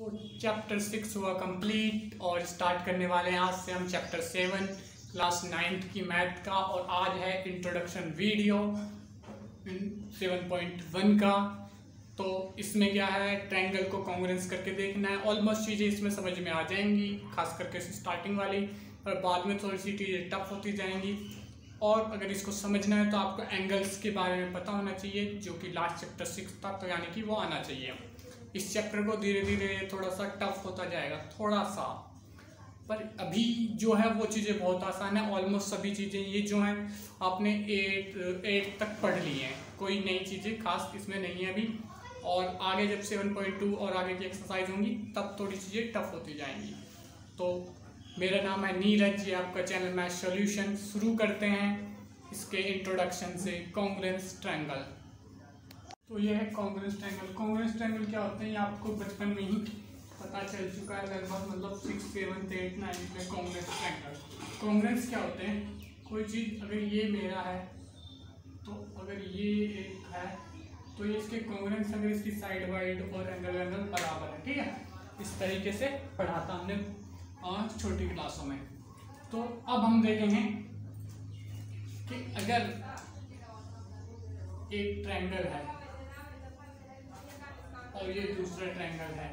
तो चैप्टर 6 हुआ कंप्लीट और स्टार्ट करने वाले हैं आज से हम चैप्टर 7 क्लास 9th की मैथ का। और आज है इंट्रोडक्शन वीडियो 7.1 का। तो इसमें क्या है, ट्रायंगल को कॉन्ग्रुएंस करके देखना है। ऑलमोस्ट चीज़ें इसमें समझ में आ जाएंगी, खास करके स्टार्टिंग वाली, और बाद में थोड़ी सी चीज़ें टफ होती जाएंगी। और अगर इसको समझना है तो आपको एंगल्स के बारे में पता होना चाहिए, जो कि लास्ट चैप्टर 6 था, तो यानी कि वो आना चाहिए। इस चैप्टर को धीरे धीरे थोड़ा सा टफ होता जाएगा, थोड़ा सा, पर अभी जो है वो चीज़ें बहुत आसान है। ऑलमोस्ट सभी चीज़ें ये जो हैं आपने 8 तक पढ़ ली हैं, कोई नई चीज़ें खास इसमें नहीं है अभी। और आगे जब 7.2 और आगे की एक्सरसाइज होंगी तब थोड़ी चीज़ें टफ होती जाएंगी। तो मेरा नाम है नीरज, ये आपका चैनल मैथ सॉल्यूशन। शुरू करते हैं इसके इंट्रोडक्शन से। कॉन्ग्रुएंस ट्रायंगल, तो ये है कॉन्ग्रुएंस ट्रायंगल। कॉन्ग्रुएंस ट्रायंगल क्या होते हैं ये आपको बचपन में ही पता चल चुका है लगभग, मतलब 6, 7, 8, 9 में। कॉन्ग्रुएंस ट्रायंगल, कॉन्ग्रुएंस क्या होते हैं, कोई चीज़ अगर ये मेरा है तो अगर ये एक है तो ये इसके कॉन्ग्रुएंस, अगर इसकी साइड वाइड और एंगल बराबर है, ठीक है। इस तरीके से पढ़ा था हमने छोटी क्लासों में। तो अब हम देखेंगे कि अगर एक ट्रायंगल है और ये दूसरा ट्रायंगल है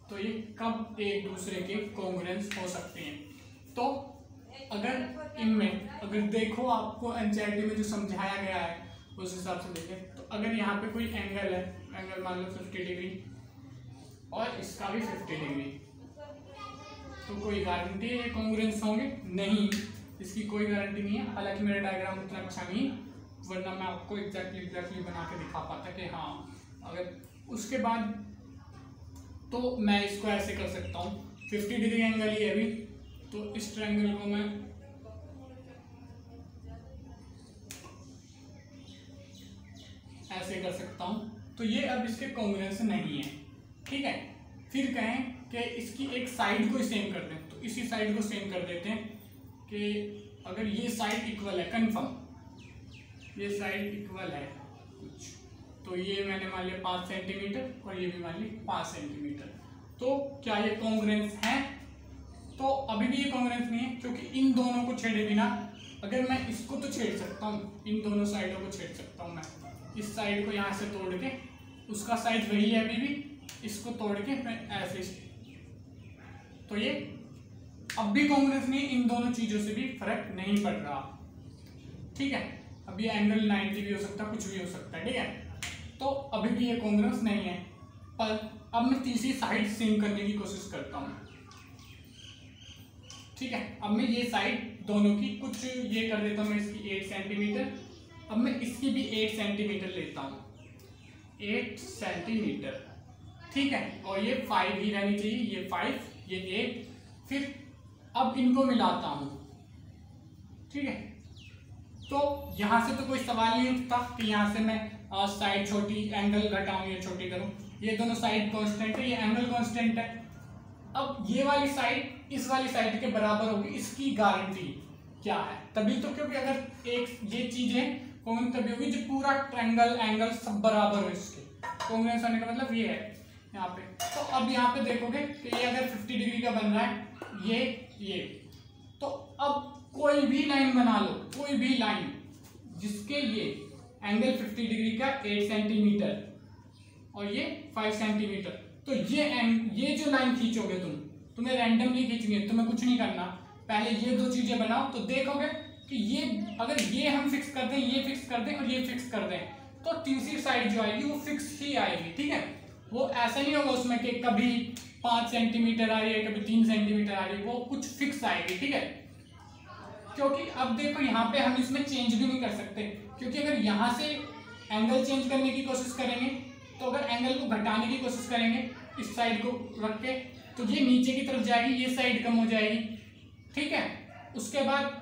तो ये कब एक दूसरे के कॉन्ग्रुएंस हो सकते हैं। तो अगर इनमें अगर देखो आपको एनसीईआरटी में जो समझाया गया है उस हिसाब से देखें, तो अगर यहाँ पे कोई एंगल है, एंगल मान लो 50 डिग्री और इसका भी 50 डिग्री, तो कोई गारंटी है ये कॉन्ग्रुएंस होंगे? नहीं, इसकी कोई गारंटी नहीं है। हालांकि मेरा डायग्राम उतना अच्छा नहीं, वरना मैं आपको एग्जैक्टली बना के दिखा पाता कि हाँ। अगर उसके बाद तो मैं इसको ऐसे कर सकता हूँ, 50 डिग्री एंगल ही है अभी, तो इस ट्रायंगल को मैं ऐसे कर सकता हूँ। तो ये अब इसके कॉन्ग्रुएंस नहीं है, ठीक है। फिर कहें कि इसकी एक साइड को सेम कर दें, तो इसी साइड को सेम कर देते हैं कि अगर ये साइड इक्वल है, कंफर्म ये साइड इक्वल है कुछ, तो ये मैंने मान लिया 5 सेंटीमीटर और ये भी मान लिया 5 सेंटीमीटर, तो क्या ये कॉन्ग्रुएंस है? तो अभी भी ये कॉन्ग्रुएंस नहीं है, क्योंकि इन दोनों को छेड़े बिना, अगर मैं इसको तो छेड़ सकता हूँ, इन दोनों साइडों को छेड़ सकता हूँ मैं, इस साइड को यहाँ से तोड़ के, उसका साइड वही है अभी भी, इसको तोड़ के मैं ऐसे, तो ये अब भी कॉन्ग्रुएंस नहीं, इन दोनों चीजों से भी फर्क नहीं पड़ रहा, ठीक है। अब ये एंगल 90 भी हो सकता है, कुछ भी हो सकता है, ठीक है। तो अभी भी ये कॉन्ग्रुएंस नहीं है, पर अब मैं तीसरी साइड सेम करने की कोशिश करता हूँ, ठीक है। अब मैं ये साइड दोनों की कुछ ये कर देता हूँ, मैं इसकी 8 सेंटीमीटर, अब मैं इसकी भी 8 सेंटीमीटर लेता हूँ, 8 सेंटीमीटर, ठीक है। और ये 5 ही रहनी चाहिए, ये 5, ये 8। फिर अब इनको मिलाता हूँ, ठीक है। तो यहाँ से तो कोई सवाल नहीं उठता कि यहाँ से मैं साइड छोटी, एंगल घटाऊं या छोटी करूं। ये दोनों साइड कांस्टेंट है, ये एंगल कांस्टेंट है। अब ये वाली साइड इस वाली साइड के बराबर होगी, इसकी गारंटी क्या है? तभी तो, क्योंकि अगर एक ये चीजें कौन तभी होगी जब पूरा ट्रायंगल एंगल सब बराबर हो। इसके कॉन्ग्रुएंस होने का मतलब ये है यहाँ पे। तो अब यहाँ पे देखोगे कि ये अगर 50 डिग्री का बन रहा है, ये, तो अब कोई भी लाइन बना लो, कोई भी लाइन जिसके ये एंगल 50 डिग्री का 8 सेंटीमीटर और ये 5 सेंटीमीटर, तो ये जो लाइन खींचोगे तुम्हें रैंडमली खींचनी है, तुम्हें कुछ नहीं करना। पहले ये दो चीजें बनाओ, तो देखोगे कि ये अगर ये हम फिक्स कर दें, ये फिक्स कर दें और ये फिक्स कर दें, तो तीसरी साइड जो आएगी वो फिक्स ही आएगी, ठीक है। वो ऐसा नहीं होगा उसमें कि कभी 5 सेंटीमीटर आ रही है, कभी 3 सेंटीमीटर आ रही है, वो कुछ फिक्स आएगी, ठीक है। क्योंकि अब देखो यहाँ पे हम इसमें चेंज भी नहीं कर सकते, क्योंकि अगर यहाँ से एंगल चेंज करने की कोशिश करेंगे, तो अगर एंगल को घटाने की कोशिश करेंगे इस साइड को रख के, तो ये नीचे की तरफ जाएगी, ये साइड कम हो जाएगी, ठीक है। उसके बाद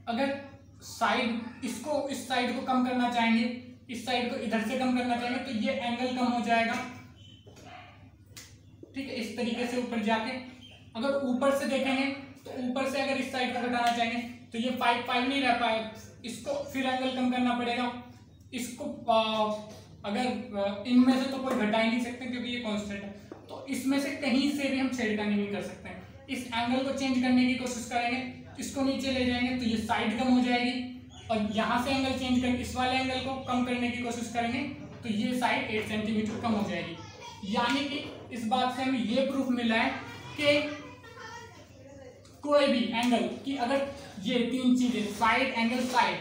अगर साइड इसको, इस साइड को कम करना चाहेंगे, इस साइड को इधर से कम करना चाहेंगे, तो ये एंगल कम हो जाएगा, ठीक है। इस तरीके से ऊपर जाके अगर ऊपर से देखेंगे, तो ऊपर से अगर इस साइड को घटाना चाहेंगे तो ये 5 नहीं रह पाएगा, इसको फिर एंगल कम करना पड़ेगा। इसको अगर इनमें से तो कोई घटा ही नहीं सकते क्योंकि ये कांस्टेंट है, तो इसमें से कहीं से भी हम छेड़खानी नहीं कर सकते हैं। इस एंगल को चेंज करने की कोशिश करेंगे, इसको नीचे ले जाएंगे तो ये साइड कम हो जाएगी, और यहाँ से एंगल चेंज करके इस वाले एंगल को कम करने की कोशिश करेंगे तो ये साइड 8 सेंटीमीटर कम हो जाएगी। यानी कि इस बात से हमें ये प्रूफ मिला है कि कोई भी एंगल की अगर ये तीन चीजें साइड, एंगल, साइड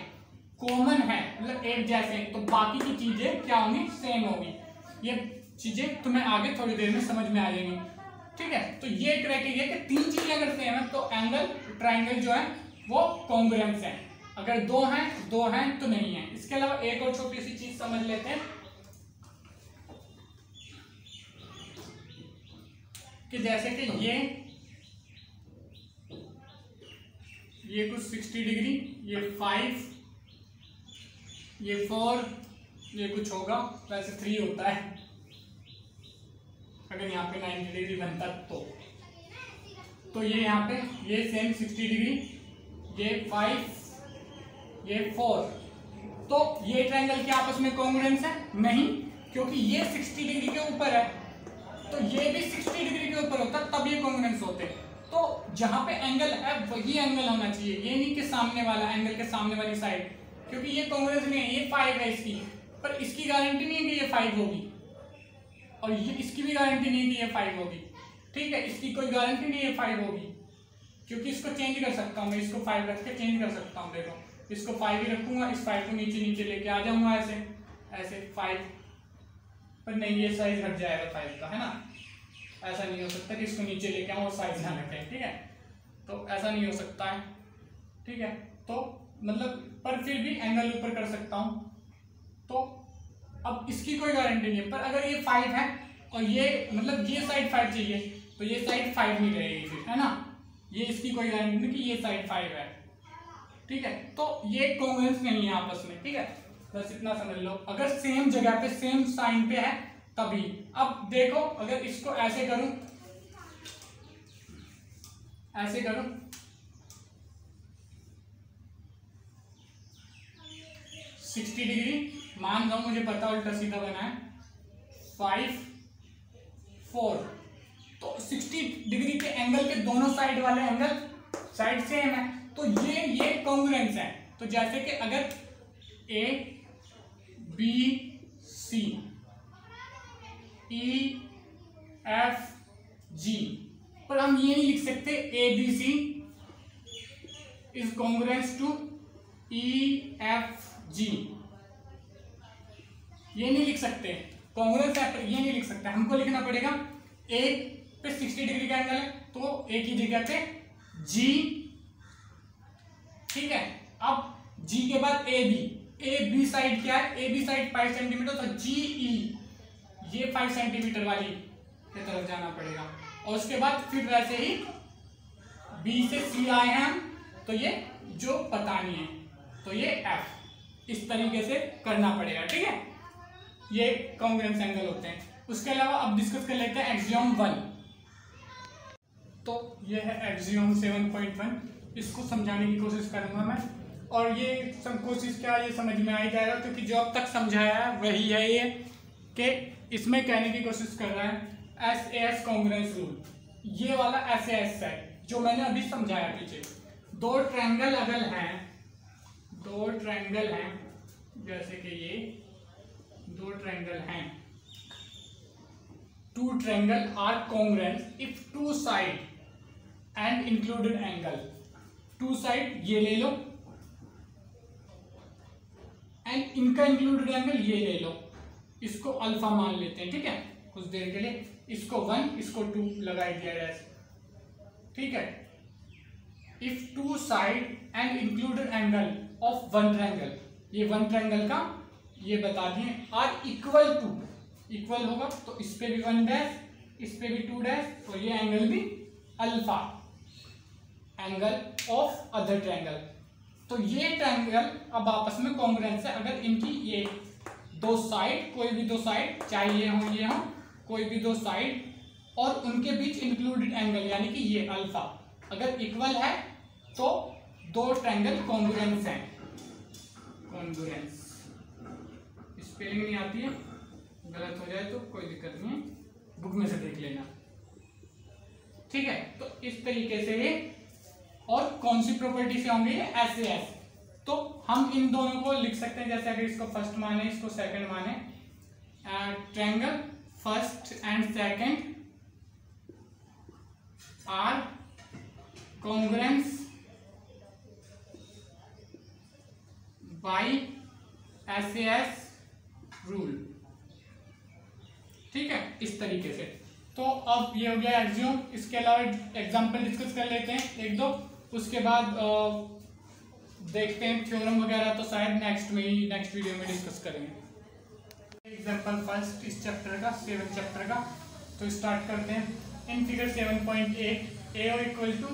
कॉमन है, मतलब एक जैसे, तो बाकी की चीजें क्या होंगी, सेम होगी। ये चीजें तुम्हें आगे थोड़ी देर में समझ में आ जाएंगी, ठीक है। तो ये क्राइटेरिया कि तीन चीजें अगर सेम है तो एंगल, ट्राइंगल जो है वो कॉन्ग्रुएंस है। अगर दो हैं तो नहीं है। इसके अलावा एक और छोटी सी चीज समझ लेते हैं कि जैसे कि ये कुछ 60 डिग्री, ये 5, ये 4, ये कुछ होगा, वैसे 3 होता है अगर यहाँ पे 90 डिग्री बनता तो ये यहाँ पे ये सेम 60 डिग्री, ये 5, ये 4, तो ये ट्रायंगल के आपस में कॉन्ग्रुएंस है? नहीं, क्योंकि ये 60 डिग्री के ऊपर है तो ये भी 60 डिग्री के ऊपर होता तब ये कॉन्ग्रुएंस होते। तो जहां पे एंगल है वही एंगल होना चाहिए, ये नहीं कि सामने वाला एंगल के सामने वाली साइड, क्योंकि ये कॉन्ग्रुएंस नहीं है। ये 5 है इसकी, पर इसकी गारंटी नहीं है कि ये 5 होगी, और ये इसकी भी गारंटी नहीं है कि ये 5 होगी, ठीक है। इसकी कोई गारंटी नहीं है 5 होगी, क्योंकि इसको चेंज कर सकता हूँ मैं, इसको 5 रख के चेंज कर सकता हूँ। देखो, इसको 5 ही रखूंगा, इस 5 को नीचे लेके आ जाऊंगा ऐसे 5, पर नहीं, ये साइज हट जाएगा 5 का, है ना। ऐसा नहीं हो सकता कि इसको नीचे लेके आऊँ और साइज ना रखें, ठीक है। तो ऐसा नहीं हो सकता है, ठीक है। तो मतलब पर फिर भी एंगल ऊपर कर सकता हूँ। तो अब इसकी कोई गारंटी नहीं है, पर अगर ये 5 है और ये मतलब ये साइड 5 चाहिए तो ये साइड 5 नहीं रहेगी फिर, है ना। ये इसकी कोई गारंटी नहीं कि ये साइड 5 है, ठीक है। तो ये कॉन्ग्रुएंस नहीं है आपस में, ठीक है। बस इतना समझ लो, अगर सेम जगह पे सेम साइन पे है तभी। अब देखो, अगर इसको ऐसे करूं 60 डिग्री, मान लो मुझे पता उल्टा सीधा बना है, 5, 4, तो 60 डिग्री के एंगल के दोनों साइड वाले एंगल साइड सेम है, तो ये कॉन्ग्रुएंस है। तो जैसे कि अगर ए बी सी ई एफ जी, पर हम ये नहीं लिख सकते A B C is congruence to E F G, ये नहीं लिख सकते। कॉन्ग्रुएंस है पर ये नहीं लिख सकते, हमको लिखना पड़ेगा ए पे 60 डिग्री का एंगल है तो ए की जगह पे जी, ठीक है। अब जी के बाद ए बी साइड क्या है, ए बी साइड 5 सेंटीमीटर, तो जी ई ये 5 सेंटीमीटर वाली की तरफ जाना पड़ेगा। और उसके बाद फिर वैसे ही बी से सी आए हैं हम, तो ये जो पता नहीं है तो ये एफ, इस तरीके से करना पड़ेगा, ठीक है। ये कॉन्ग्रुएंस एंगल होते हैं। उसके अलावा अब डिस्कस कर लेते हैं एक्सियोम 1। तो ये है एक्सियोम 7.1, इसको समझाने की कोशिश करूंगा मैं, और ये सब कोशिश क्या ये समझ में आ ही जाएगा, क्योंकि जो अब तक समझाया है वही है ये, कि इसमें कहने की कोशिश कर रहा है SAS कॉन्ग्रुएंस रूल। ये वाला SAS है जो मैंने अभी समझाया पीछे। दो ट्रायंगल हैं, जैसे कि ये दो ट्रायंगल हैं, 2 triangle are congruent if 2 side and included angle, 2 side ये ले लो एंड इनका इंक्लूडेड एंगल ये ले लो, इसको अल्फा मान लेते हैं, ठीक है। कुछ देर के लिए इसको 1 इसको 2 लगाई दिया जाए, ठीक है। If 2 side and included angle of 1 triangle, ये 1 ट्रायंगल का ये बता दिए, आर इक्वल होगा तो इस पे भी 1 डैश, इस पे भी 2 डैश, और ये एंगल भी alpha, angle of other triangle. तो ये ट्रायंगल अब आपस में कॉन्ग्रुएंस है अगर इनकी ये दो साइड, कोई भी दो साइड, चाहे ये हो कोई भी दो साइड, और उनके बीच इंक्लूडेड एंगल यानी कि ये अल्फा अगर इक्वल है तो दो ट्रायंगल कॉन्ग्रुएंस हैं। कॉन्ग्रुएंस स्पेलिंग नहीं आती है, गलत हो जाए तो कोई दिक्कत नहीं है, बुक में से देख लेना, ठीक है। तो इस तरीके से ये, और कौन सी प्रॉपर्टी से होंगे ये, SAS। तो हम इन दोनों को लिख सकते हैं, जैसे अगर इसको फर्स्ट माने, इसको सेकंड माने, triangle first and second are congruence by SAS rule, ठीक है, इस तरीके से। तो अब ये हो गया एक्सियोम। इसके अलावा एग्जांपल डिस्कस कर लेते हैं एक दो, उसके बाद देखते हैं थ्योरम वगैरह, तो शायद नेक्स्ट वीडियो में डिस्कस करेंगे। एग्जांपल फर्स्ट इस चैप्टर का, 7 चैप्टर का, तो स्टार्ट करते हैं। In figure 7.8 AO equal to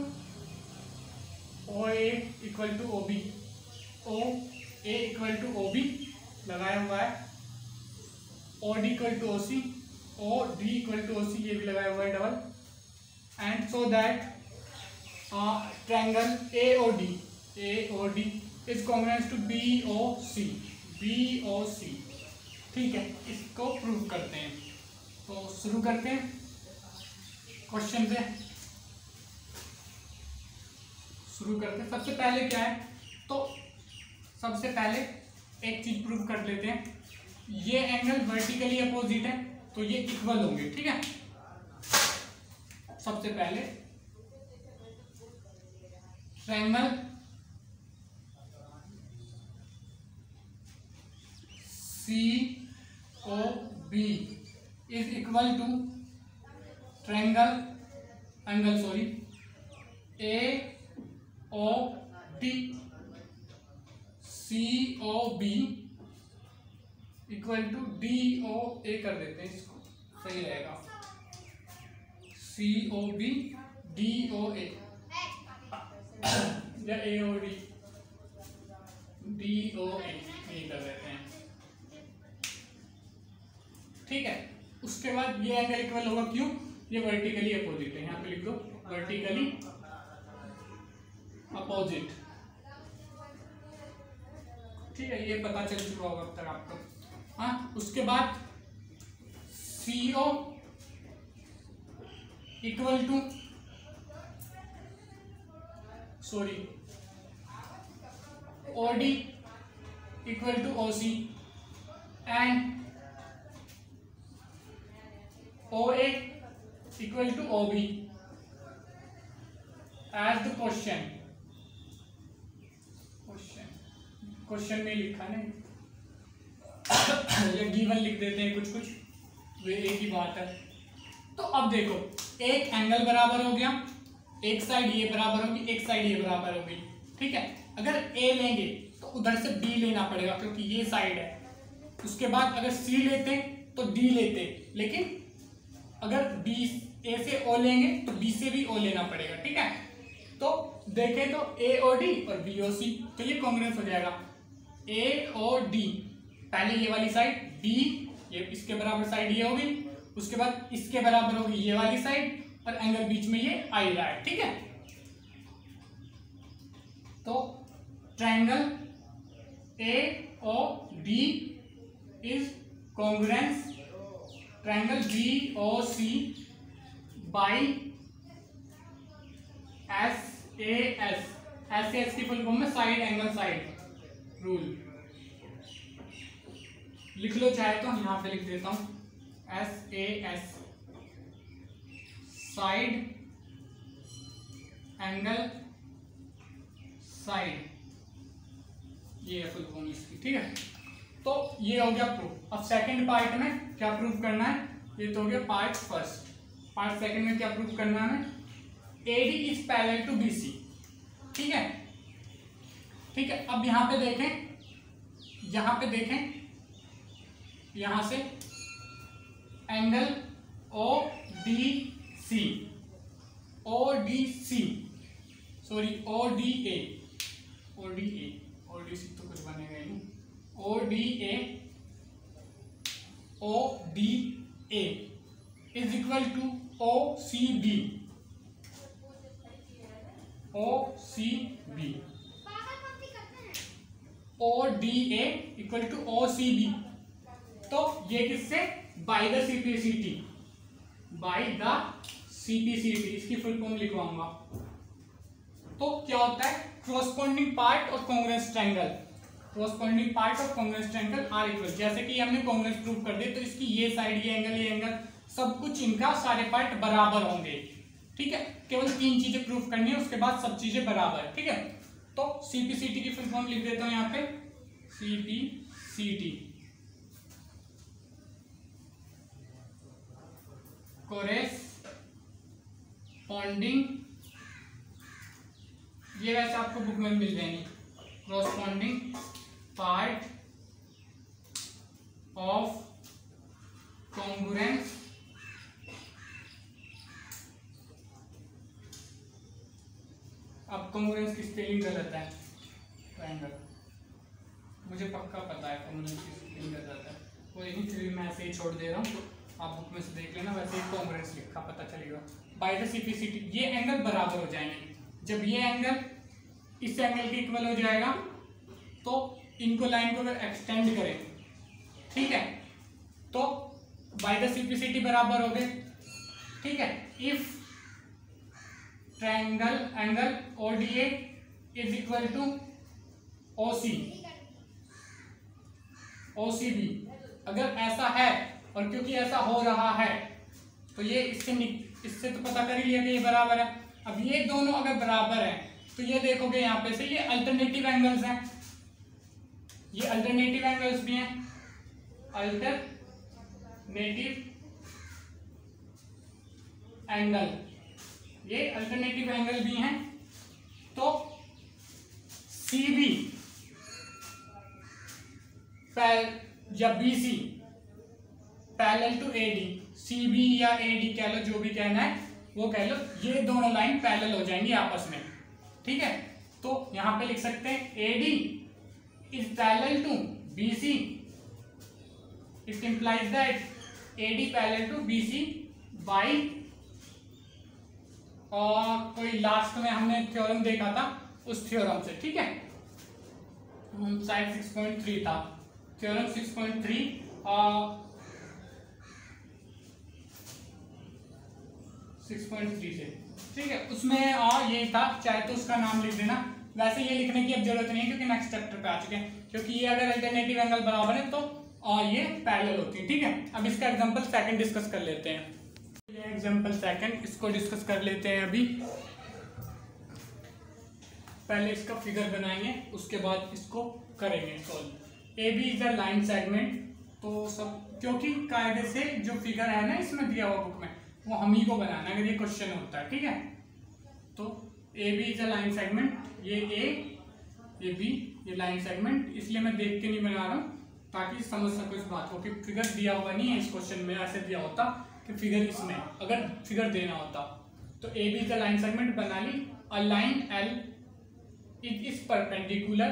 OA equal to OB, OA equal to OB लगाया हुआ है, OD equal to OC, OD equal to OC ये भी लगाया हुआ है double, and so that triangle AOD is congruence to BOC, ठीक है। इसको प्रूव करते हैं, तो शुरू करते हैं क्वेश्चन से। शुरू करते हैं, सबसे पहले क्या है, तो सबसे पहले एक चीज प्रूव कर लेते हैं, ये एंगल वर्टिकली अपोजिट है तो ये इक्वल होंगे, ठीक है। सबसे पहले triangle COB is equal to triangle AOD, COB equal to DOA कर देते हैं, इसको सही रहेगा, COB DOA या AOD DOA ये कर देते हैं, ठीक है। उसके बाद ये एंगल इक्वल होगा, क्यों, ये वर्टिकली अपोजिट है, यहाँ पे लिख दो वर्टिकली अपोजिट, ठीक है, ये पता चल चुका होगा अब तक आपको। हाँ, उसके बाद CO equal to OD equal to OC and OA equal to OB as the question में लिखा नहीं, या गिवन लिख देते हैं कुछ, वे एक ही बात है। तो अब देखो, एक एंगल बराबर हो गया, एक साइड ये बराबर होगी, एक साइड ये बराबर होगी, ठीक है। अगर A लेंगे तो उधर से B लेना पड़ेगा क्योंकि ये साइड है। उसके बाद अगर C लेते तो D लेते, लेकिन अगर A से O लेंगे तो B से भी O लेना पड़ेगा, ठीक है। तो देखें तो AOD और BOC, तो ये कॉन्ग्रुएंस हो जाएगा। AOD पहले ये वाली साइड, B ये इसके बराबर साइड ये होगी, उसके बाद इसके बराबर होगी ये वाली साइड, और एंगल बीच में ये आ रहा है, ठीक है। तो triangle AOD is congruence triangle BOC by SAS की फुल फॉर्म में साइड एंगल साइड रूल, लिख लो चाहे तो, यहां पे लिख देता हूं SAS साइड एंगल साइड, ये फुल फॉर्म इसकी, ठीक है। तो ये हो गया प्रूफ। अब सेकंड पार्ट में क्या प्रूफ करना है, ये तो हो गया पार्ट फर्स्ट। पार्ट सेकंड में क्या प्रूफ करना है, AD is parallel to BC, ठीक है, ठीक है। अब यहां पे देखें, यहां से एंगल ODC ODC तो कुछ बनेगा ही नहीं, ODA is equal to OCB ODA equal to OCB। तो ये किससे, by the CPCT, by the CPCT, इसकी फुल फॉर्म लिखवाऊंगा। तो क्या होता है, corresponding पार्ट और congruence ट्रायंगल, corresponding पार्ट और congruence ट्रायंगल आर इक्वल। जैसे कि हमने congruence प्रूव कर दिया, तो इसकी ये साइड, ये एंगल सब कुछ इनका सारे पार्ट बराबर होंगे। ठीक है, केवल 3 चीजें प्रूव करनी है, उसके बाद सब चीजें बराबर है। ठीक है, तो CPCT की फुल फॉर्म लिख देता हूं यहाँ पे, CPCT कोरेस्पॉन्डिंग, ये वैसे आपको बुक में मिल जाएंगी, कोरेस्पॉन्डिंग पार्ट ऑफ कॉन्ग्रुएंस अब कॉन्ग्रुएंस की स्पेलिंग गलत है, ट्रायंगल, मुझे पक्का पता है कॉन्ग्रुएंस की स्पेलिंग गलत है, कोई नहीं, फिर मैं ऐसे ही छोड़ दे रहा हूँ, आप बुक में से देख लेना, वैसे ही कॉन्ग्रुएंस लिखा पता चलेगा। बाय द CPCT ये एंगल बराबर हो जाएंगे, जब ये एंगल इस एंगल के इक्वल हो जाएगा तो इनको लाइन को अगर एक्सटेंड करें, ठीक है, तो बाय द CPCT बराबर हो गए। ठीक है, if triangle angle ODA is equal to OCB, अगर ऐसा है, और क्योंकि ऐसा हो रहा है तो ये इससे तो पता कर ही लिया कि ये बराबर है। अब ये दोनों अगर बराबर हैं तो ये देखोगे यहाँ पे से ये अल्टरनेटिव एंगल्स हैं, ये अल्टरनेटिव एंगल्स भी हैं, अल्टरनेटिव एंगल, ये अल्टरनेटिव एंगल भी हैं। तो CB या BC parallel to AD, CB या AD कह लो, जो भी कहना है वो कह लो, ये दोनों लाइन पैरेलल हो जाएंगी आपस में। ठीक है, तो यहां पे लिख सकते हैं AD is parallel to BC, it implies that AD parallel to BC by, और कोई लास्ट में हमने थ्योरम देखा था उस थ्योरम से। ठीक है, शायद 6.3 था, थ्योरम 6.3 6.3 से। ठीक है, उसमें ये था, चाहे तो उसका नाम लिख देना, वैसे ये लिखने की अब जरूरत नहीं है क्योंकि नेक्स्ट चैप्टर पे आ चुके हैं, क्योंकि ये अगर अल्टरनेटिव एंगल बराबर है तो ये पैरेलल होती है। ठीक है, अब इसका एग्जांपल सेकंड डिस्कस कर लेते हैं। ये एग्जांपल सेकंड, इसको डिस्कस कर लेते हैं अभी। पहले इसका फिगर बनाएंगे, उसके बाद इसको करेंगे solve. AB is a line segment, तो सब क्योंकि कायदे से जो फिगर है ना इसमें दिया हुआ बुक में, वो हम ही को बनाना है अगर ये क्वेश्चन होता है। ठीक है, तो AB is a line segment, ये A, ये B, ये लाइन सेगमेंट, इसलिए मैं देख के नहीं बना रहा हूँ ताकि समझ सको इस बात को कि फिगर दिया हुआ नहीं है इस क्वेश्चन में, ऐसे दिया होता कि फिगर इसमें, अगर फिगर देना होता तो AB is a line segment बना ली, a line L is perpendicular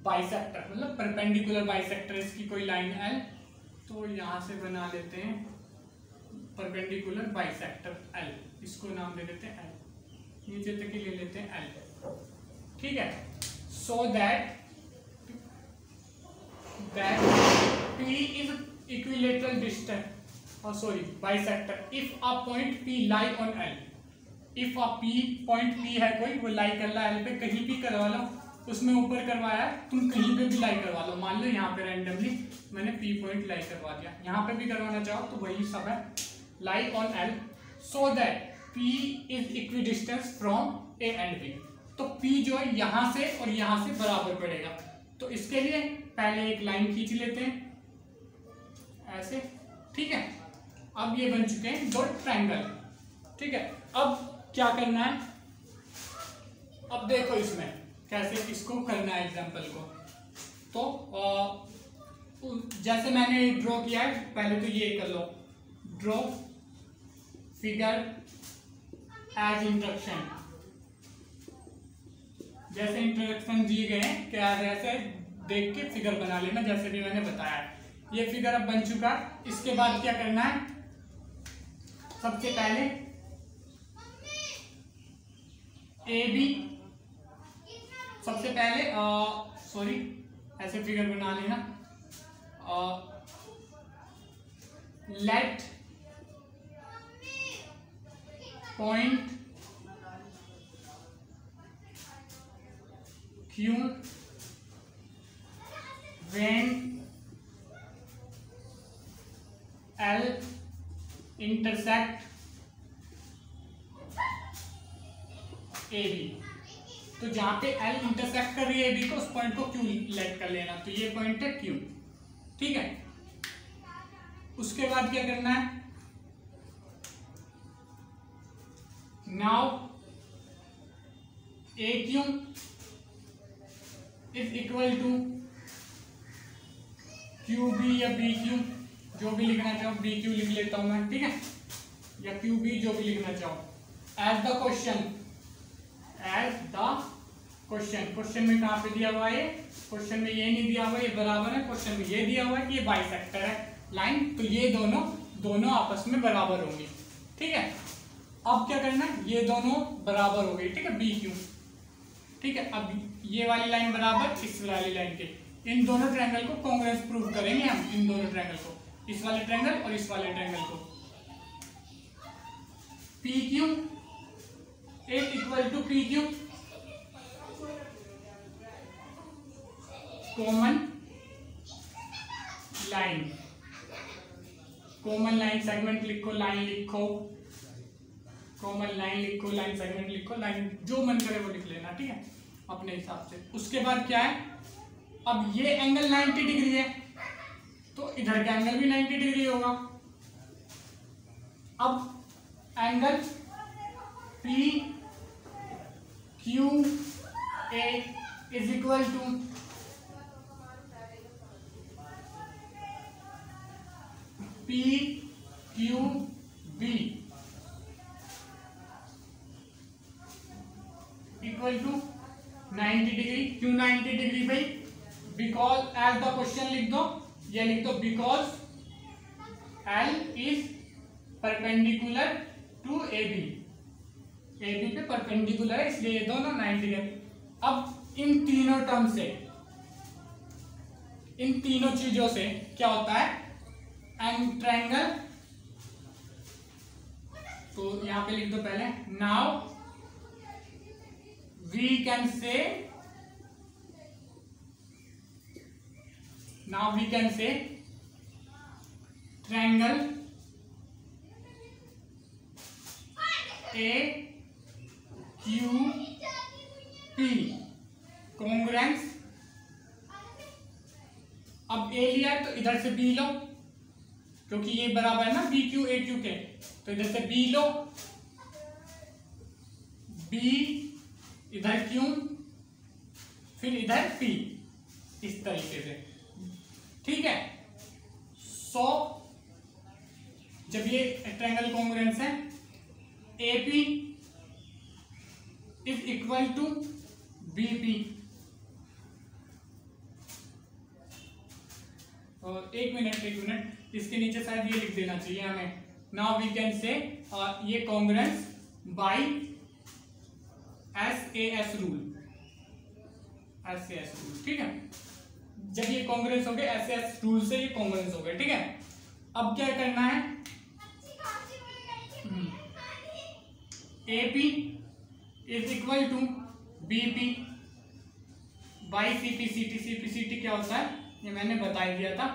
bisector, मतलब परपेंडिकुलर बाइसेक्टर इसकी कोई लाइन L, तो यहां से बना लेते हैं परपेंडिकुलर बाइसेक्टर L, इसको नाम दे देते हैं L, नीचे तक ही ले लेते हैं L। ठीक है, so that P is equilateral distance, bisector if a point P lie on L, if a point P है कोई, वो लाई कर रहा है L पे, कहीं भी करवा लो, उसमें ऊपर करवाया तुम कहीं पे भी लाई करवा लो, मान लो यहाँ पे रैंडमली मैंने P पॉइंट लाई करवा दिया, यहाँ पे भी करवाना चाहो तो वही सब है, lie on L, so that P is equidistance from A and B, तो P जो है यहाँ से और यहाँ से बराबर पड़ेगा। तो इसके लिए पहले एक लाइन खींच लेते हैं ऐसे। ठीक है, अब ये बन चुके हैं दो ट्रायंगल। ठीक है, अब क्या करना है, अब देखो इसमें कैसे इसको करना है एग्जाम्पल को। तो जैसे मैंने ड्रॉ किया है, पहले तो ये कर लो, ड्रॉ फिगर एज इंस्ट्रक्शन, जैसे इंस्ट्रक्शन दिए गए हैं क्या ऐसे देख के फिगर बना लेना, जैसे भी मैंने बताया। ये फिगर अब बन चुका, इसके बाद क्या करना है, सबसे पहले AB, सबसे पहले ऐसे फिगर बना लेना, let point Q when L intersect AB। तो जहां पे L इंटरसेक्ट कर रही है AB को, उस पॉइंट को Q लेट कर लेना। तो ये पॉइंट है Q, ठीक है। उसके बाद क्या करना है, now AQ is equal to QB या BQ, जो भी लिखना चाहो, BQ लिख लेता हूं मैं, ठीक है, या QB जो भी लिखना चाहो। एज द क्वेश्चन में कहां पे दिया हुआ है, क्वेश्चन में ये नहीं दिया हुआ, ये बराबर है, क्वेश्चन में ये दिया हुआ है कि ये बाइसेक्टर है लाइन, तो ये दोनों आपस में बराबर होंगी, ठीक है। अब क्या करना है, ये दोनों बराबर हो गई, ठीक है, BQ, ठीक है। अब ये वाली लाइन बराबर इस वाली लाइन के, इन दोनों ट्रायंगल को कॉन्ग्रुएंस प्रूव करेंगे हम, इन दोनों ट्रायंगल को, इस वाले ट्रायंगल और इस वाले ट्रायंगल को। PQ is equal to PQ common line segment लिखो, लाइन लिखो, कॉमन लाइन लिखो, लाइन सेगमेंट लिखो, लाइन जो मन करे वो लिख लेना, ठीक है, अपने हिसाब से। उसके बाद क्या है, अब ये एंगल 90 डिग्री है, तो इधर का एंगल भी 90 डिग्री होगा। अब angle PQA is equal to PQB equal to 90 degree. क्यों 90 डिग्री भाई, बिकॉज एज द क्वेश्चन लिख दो, ये लिख दो, because L is perpendicular to AB पे परपेंडिकुलर है, इसलिए ये दोनों 90 है। अब इन तीनों टर्म से, इन तीनों चीजों से क्या होता है, एंड ट्रायंगल, तो यहां पे लिख दो पहले, now we can say triangle AQP congruence. अब A लिया है तो इधर से B लो, क्योंकि ये बराबर है ना BQ AQ के, तो इधर से B लो, B इधर Q, फिर इधर P, इस तरीके से, ठीक है। सो जब ये ट्रायंगल कॉन्ग्रुएंस है, AP is equal to BP। और एक मिनट, इसके नीचे शायद ये लिख देना चाहिए हमें, नाउ वी कैन से ये कॉन्ग्रुएंस बाय SAS रूल, ठीक है। जब ये कॉन्ग्रुएंस हो गए SAS रूल से, ये कॉन्ग्रुएंस हो गए, ठीक है। अब क्या करना है, AP is equal to BP by CPCT क्या होता है, ये मैंने बता ही दिया था,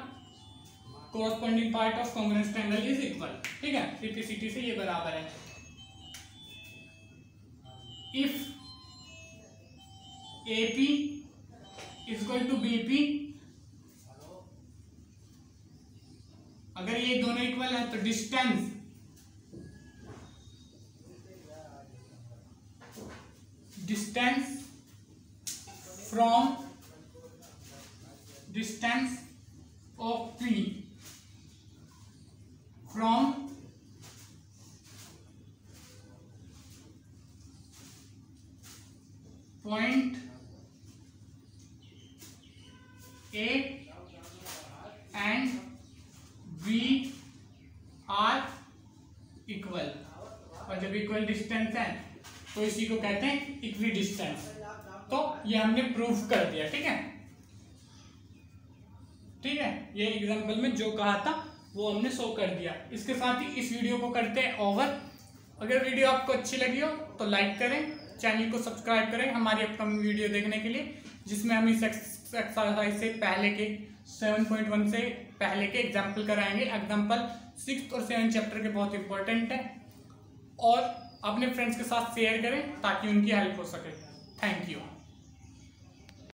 corresponding part of congruence triangle is equal, ठीक है, CPCT से ये बराबर है। If AP is equal to BP, अगर ये दोनों इक्वल है तो distance of P from point A and B are equal, और जब इक्वल डिस्टेंस है तो इसी को कहते हैं इक्वी डिस्टेंस। तो ये हमने प्रूफ कर दिया, ठीक है, ये एग्जांपल में जो कहा था वो हमने शो कर दिया। इसके साथ ही इस वीडियो को करते हैं ओवर। अगर वीडियो आपको अच्छी लगी हो तो लाइक करें, चैनल को सब्सक्राइब करें हमारी अपकमिंग वीडियो देखने के लिए, जिसमें हम इस एक्सरसाइज से पहले के 7.1 से पहले के एग्जाम्पल कराएंगे। एग्जाम्पल 6 और 7 चैप्टर के बहुत इंपॉर्टेंट है, और अपने फ्रेंड्स के साथ शेयर करें ताकि उनकी हेल्प हो सके। Thank you.